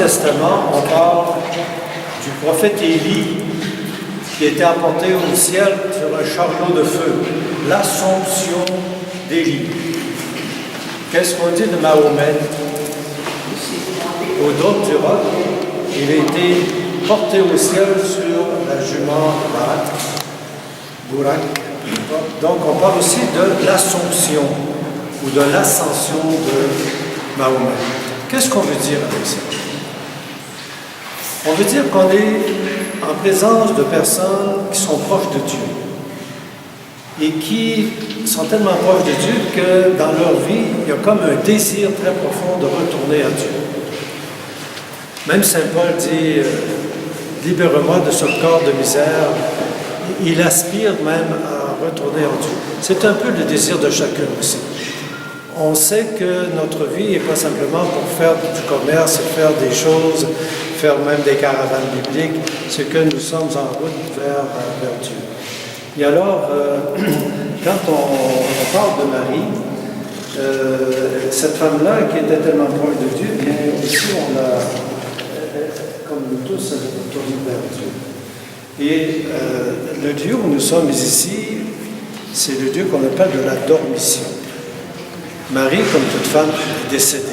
Testament, on parle du prophète Élie qui était emporté au ciel sur un chariot de feu, l'Assomption d'Élie. Qu'est-ce qu'on dit de Mahomet? Au dos du roc, il a été porté au ciel sur la jument Bourak. Donc on parle aussi de l'Assomption ou de l'ascension de Mahomet. Qu'est-ce qu'on veut dire avec ça? On veut dire qu'on est en présence de personnes qui sont proches de Dieu et qui sont tellement proches de Dieu que dans leur vie, il y a comme un désir très profond de retourner à Dieu. Même Saint Paul dit « Libère-moi de ce corps de misère ». Il aspire même à retourner en Dieu. C'est un peu le désir de chacun aussi. On sait que notre vie n'est pas simplement pour faire du commerce, faire des choses, faire même des caravanes bibliques, c'est que nous sommes en route vers Dieu. Et alors, quand on parle de Marie, cette femme-là qui était tellement proche de Dieu, bien aussi on a, comme nous tous, retourné vers Dieu. Et le lieu où nous sommes ici, c'est le lieu qu'on appelle de la dormition. Marie, comme toute femme, est décédée.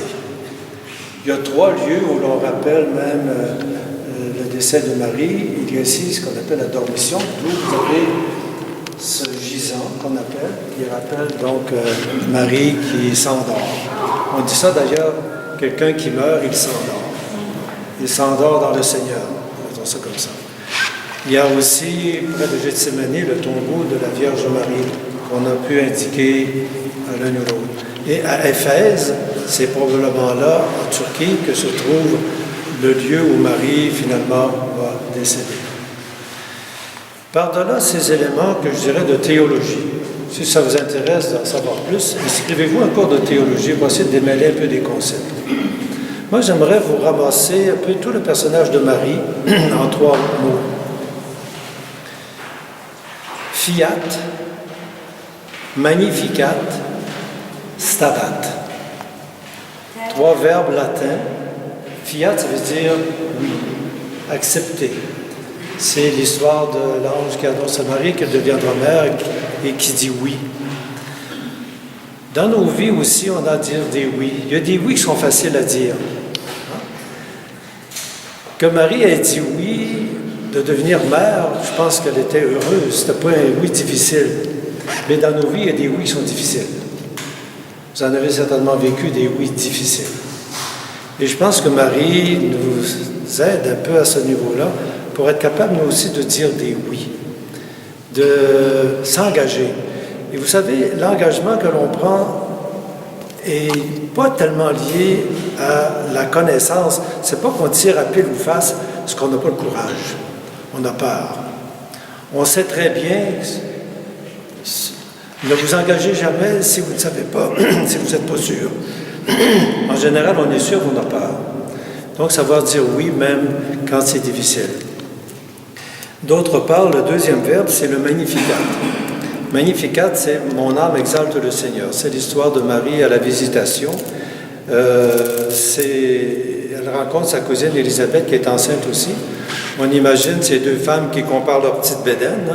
Il y a 3 lieux où l'on rappelle même le décès de Marie. Il y a ici ce qu'on appelle la dormition, où vous avez ce gisant qu'on appelle, qui rappelle donc Marie qui s'endort. On dit ça d'ailleurs, quelqu'un qui meurt, il s'endort. Il s'endort dans le Seigneur. Disons ça comme ça. Il y a aussi, près de Gethsémani, le tombeau de la Vierge Marie, qu'on a pu indiquer à l'un ou l'autre. Et à Éphèse, c'est probablement là, en Turquie, que se trouve le lieu où Marie, finalement, va décéder. Par-delà ces éléments que je dirais de théologie, si ça vous intéresse d'en savoir plus, inscrivez-vous un cours de théologie pour essayer de démêler un peu des concepts. Moi, j'aimerais vous ramasser un peu tout le personnage de Marie en 3 mots. Fiat, Magnificat, Stabat. 3 verbes latins. Fiat, ça veut dire oui, accepter. C'est l'histoire de l'ange qui annonce à Marie qu'elle deviendra mère et qui dit oui. Dans nos vies aussi, on a à dire des oui. Il y a des oui qui sont faciles à dire. Que Marie ait dit oui de devenir mère, je pense qu'elle était heureuse. Ce n'était pas un oui difficile. Mais dans nos vies, il y a des oui qui sont difficiles. Vous en avez certainement vécu des oui difficiles. Et je pense que Marie nous aide un peu à ce niveau-là pour être capable, nous aussi, de dire des oui, de s'engager. Et vous savez, l'engagement que l'on prend n'est pas tellement lié à la connaissance. C'est pas qu'on tire à pile ou face parce qu'on n'a pas le courage. On a peur. On sait très bien, ne vous engagez jamais si vous ne savez pas, si vous n'êtes pas sûr. En général, on est sûr, on a peur. Donc, savoir dire oui, même quand c'est difficile. D'autre part, le deuxième verbe, c'est le Magnificat. Magnificat, c'est « Mon âme exalte le Seigneur ». C'est l'histoire de Marie à la visitation. Elle rencontre sa cousine Élisabeth qui est enceinte aussi. On imagine ces 2 femmes qui comparent leur petite bédaine.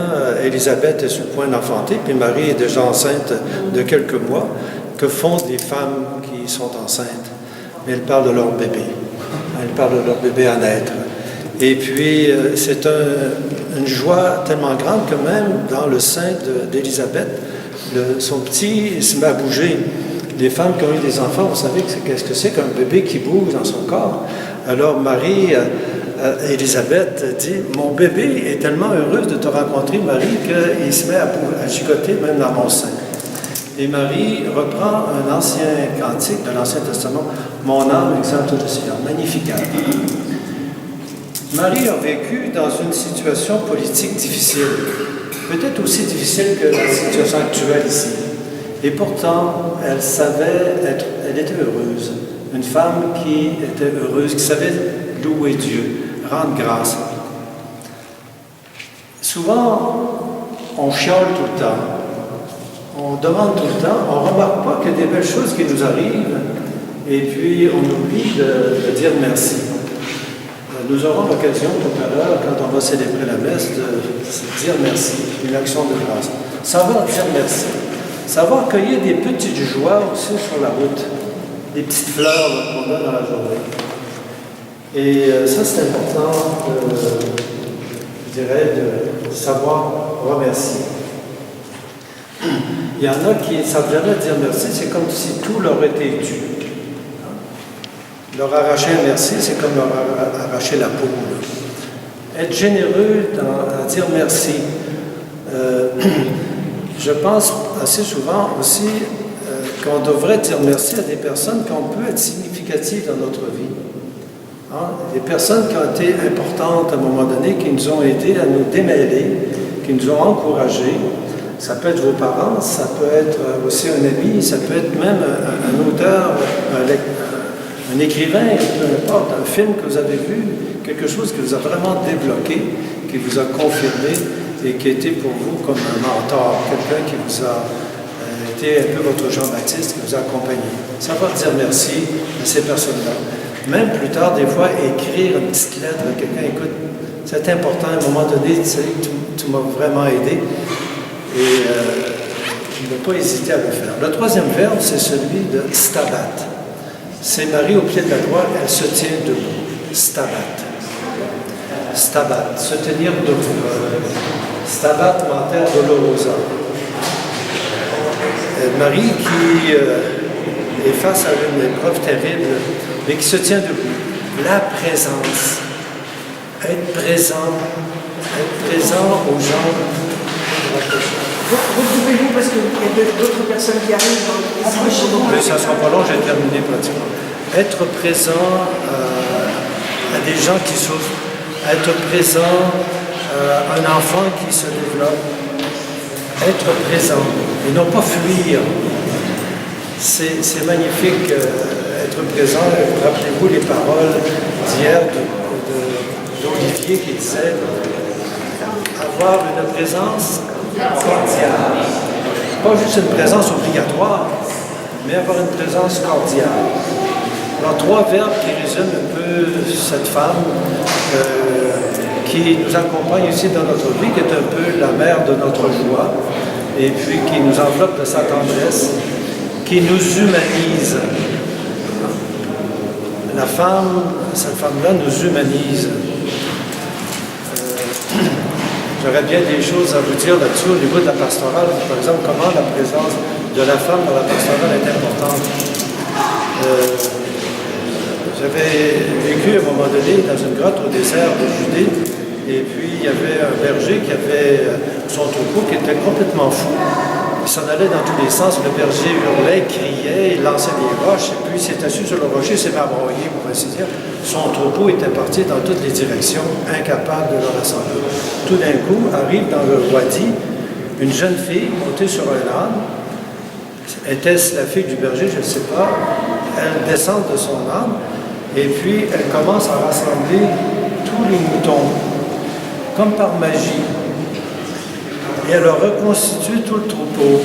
Élisabeth est sur le point d'enfanter, puis Marie est déjà enceinte de quelques mois. Que font des femmes qui sont enceintes? Mais elles parlent de leur bébé. Elles parlent de leur bébé à naître. Et puis, c'est une joie tellement grande que même dans le sein d'Élisabeth, son petit se met à bouger. Les femmes qui ont eu des enfants, vous savez qu'est-ce que c'est qu'un bébé qui bouge dans son corps? Alors Marie, Élisabeth dit « Mon bébé est tellement heureuse de te rencontrer, Marie, qu'il se met à gigoter même dans mon sein. » Et Marie reprend un ancien cantique de l'Ancien Testament, « Mon âme exalte le Seigneur », Magnificat. Marie a vécu dans une situation politique difficile, peut-être aussi difficile que la situation actuelle ici. Et pourtant, elle était heureuse. Une femme qui était heureuse, qui savait louer Dieu, rendre grâce. Souvent, on chiale tout le temps, on demande tout le temps, on ne remarque pas qu'il y a des belles choses qui nous arrivent, et puis on oublie de dire merci. Nous aurons l'occasion tout à l'heure, quand on va célébrer la messe, de dire merci, une action de grâce. Savoir dire merci. Savoir cueillir des petites joies aussi sur la route, des petites fleurs qu'on a dans la journée. Et ça, c'est important, je dirais, de savoir remercier. Il y en a qui, ça veut dire merci, c'est comme si tout leur était dû. Leur arracher un merci, c'est comme leur arracher la peau. Être généreux à dire merci. Je pense assez souvent aussi qu'on devrait dire merci à des personnes qui ont pu être significatives dans notre vie. Des personnes qui ont été importantes à un moment donné, qui nous ont aidés à nous démêler, qui nous ont encouragés. Ça peut être vos parents, ça peut être aussi un ami, ça peut être même un auteur, un écrivain, peu importe, un film que vous avez vu, quelque chose qui vous a vraiment débloqué, qui vous a confirmé et qui a été pour vous comme un mentor, quelqu'un qui vous a été un peu votre Jean-Baptiste, qui vous a accompagné. Savoir dire merci à ces personnes-là. Même plus tard, des fois, écrire une petite lettre à quelqu'un, écoute, c'est important, à un moment donné, tu sais, tu m'as vraiment aidé. Et ne pas hésiter à le faire. Le troisième verbe, c'est celui de stabat. C'est Marie au pied de la croix, elle se tient debout. Stabat. Stabat, se tenir debout. Stabat mater dolorosa. Marie qui est face à une épreuve terrible, mais qui se tient debout. La présence. Être présent aux gens. Regroupez-vous parce qu'il y a d'autres personnes qui arrivent. Mais ça ne sera pas long, j'ai terminé pratiquement. Être présent à des gens qui souffrent, être présent à un enfant qui se développe, être présent et non pas fuir. C'est magnifique, être présent. Rappelez-vous les paroles d'hier d'Olivier qui disait avoir une présence cordiale. Pas juste une présence obligatoire, mais avoir une présence cordiale. Alors, trois verbes qui résument un peu cette femme qui nous accompagne aussi dans notre vie, qui est un peu la mère de notre joie, et puis qui nous enveloppe de sa tendresse, qui nous humanise. La femme, cette femme-là nous humanise. J'aurais bien des choses à vous dire là-dessus au niveau de la pastorale. Par exemple, comment la présence de la femme dans la pastorale est importante. J'avais vécu à un moment donné dans une grotte au désert de Judée, et puis il y avait un berger qui avait son troupeau qui était complètement fou. Il s'en allait dans tous les sens, le berger hurlait, criait, il lançait des roches, et puis il s'est assis sur le rocher, s'est m'abroyé, pour ainsi dire. Son troupeau était parti dans toutes les directions, incapable de le rassembler. Tout d'un coup, arrive dans le wadi une jeune fille montée sur un âne. Était-ce la fille du berger? Je ne sais pas. Elle descend de son âne, et puis elle commence à rassembler tous les moutons, comme par magie. Et elle reconstitue tout le troupeau.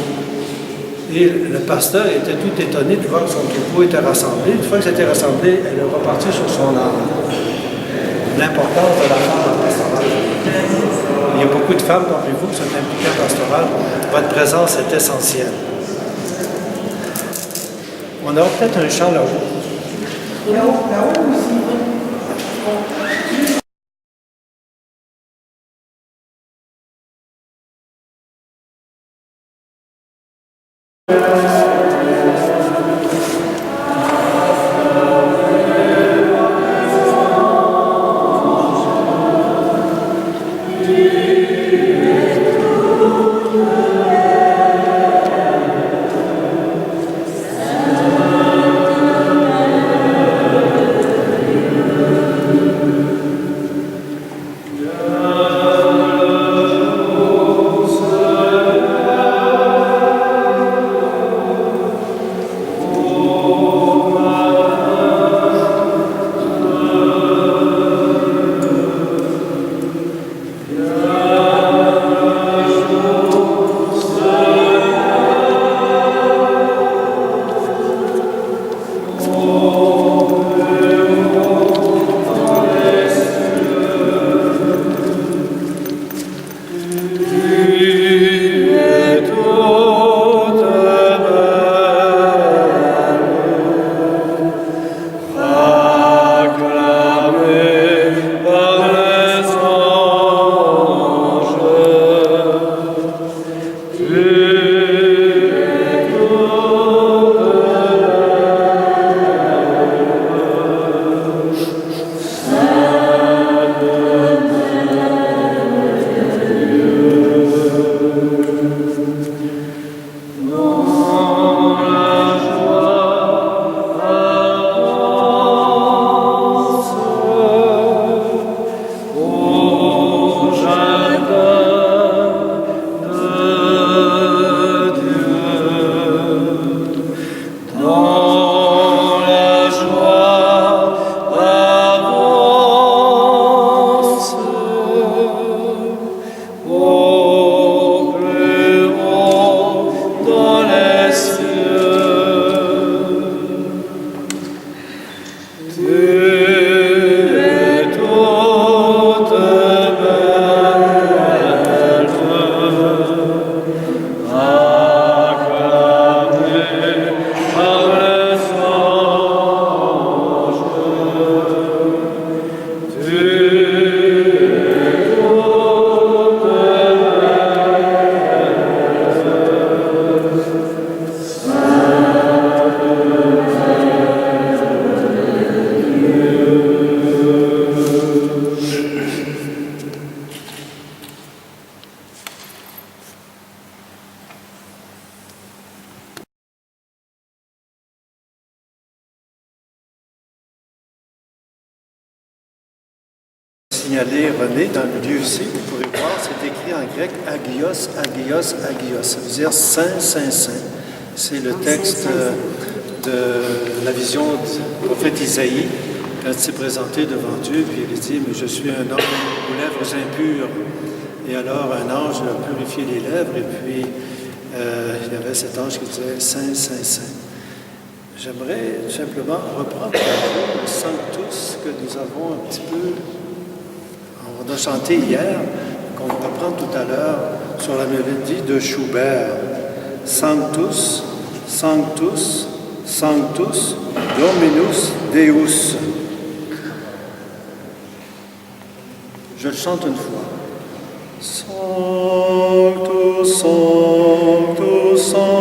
Et le pasteur était tout étonné de voir que son troupeau était rassemblé. Une fois que c'était rassemblé, elle est repartie sur son âne. L'importance de la femme en pastorale. Il y a beaucoup de femmes parmi vous qui sont impliquées en pastorale. Votre présence est essentielle. On aura peut-être un chant là-haut. Là-haut aussi. signalé René dans le lieu ici, vous pourrez voir, c'est écrit en grec Agios, Agios, Agios. Ça veut dire Saint, Saint, Saint. C'est le texte de la vision du prophète Isaïe quand il s'est présenté devant Dieu, puis il dit, mais je suis un homme aux lèvres impures. Et alors un ange a purifié les lèvres, et puis il y avait cet ange qui disait Saint, Saint, Saint. J'aimerais simplement reprendre le Sanctus que nous avons un petit peu, on a chanté hier, qu'on va reprendre tout à l'heure sur la mélodie de Schubert. Sanctus, Sanctus, Sanctus, Dominus Deus. Je le chante une fois. Sanctus, Sanctus, Sanctus.